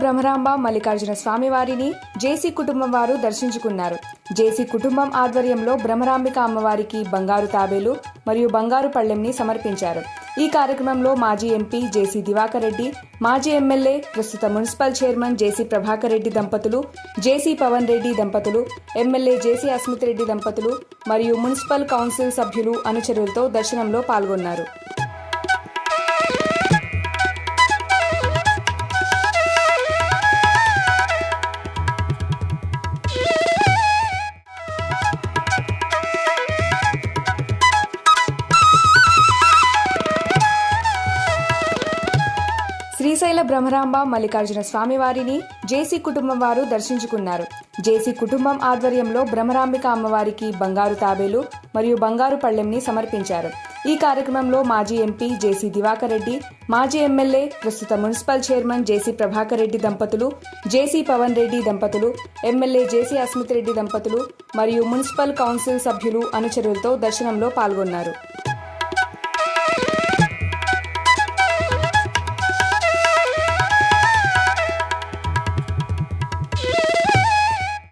బ్రహ్మరాంబ మల్లికార్జున స్వామివారిని జేసీ కుటుంబం వారు దర్శించుకున్నారు. జేసీ కుటుంబం ఆధ్వర్యంలో బ్రహ్మరాంబిక అమ్మవారికి బంగారు తాబేలు మరియు బంగారు పళ్ళెంని సమర్పించారు. ఈ కార్యక్రమంలో మాజీ ఎంపీ జేసీ దివాకర్ రెడ్డి, మాజీ ఎమ్మెల్యే ప్రస్తుత మున్సిపల్ చైర్మన్ జేసీ ప్రభాకర్ రెడ్డి దంపతులు, జేసీ పవన్ రెడ్డి దంపతులు, ఎమ్మెల్యే జేసీ అస్మిత్ రెడ్డి దంపతులు మరియు మున్సిపల్ కౌన్సిల్ సభ్యులు అనుచరులతో దర్శనంలో పాల్గొన్నారు. శ్రీశైల బ్రహ్మరాంబ మల్లికార్జున స్వామివారిని జేసీ కుటుంబం వారు దర్శించుకున్నారు. జేసీ కుటుంబం ఆధ్వర్యంలో బ్రహ్మరాంబిక అమ్మవారికి బంగారు తాబేలు మరియు బంగారు పళ్ళెంని సమర్పించారు. ఈ కార్యక్రమంలో మాజీ ఎంపీ జేసీ దివాకర్ రెడ్డి, మాజీ ఎమ్మెల్యే ప్రస్తుత మున్సిపల్ చైర్మన్ జేసీ ప్రభాకర్ రెడ్డి దంపతులు, జేసీ పవన్ రెడ్డి దంపతులు, ఎమ్మెల్యే జేసీ అస్మిత్ రెడ్డి దంపతులు మరియు మున్సిపల్ కౌన్సిల్ సభ్యులు అనుచరులతో దర్శనంలో పాల్గొన్నారు.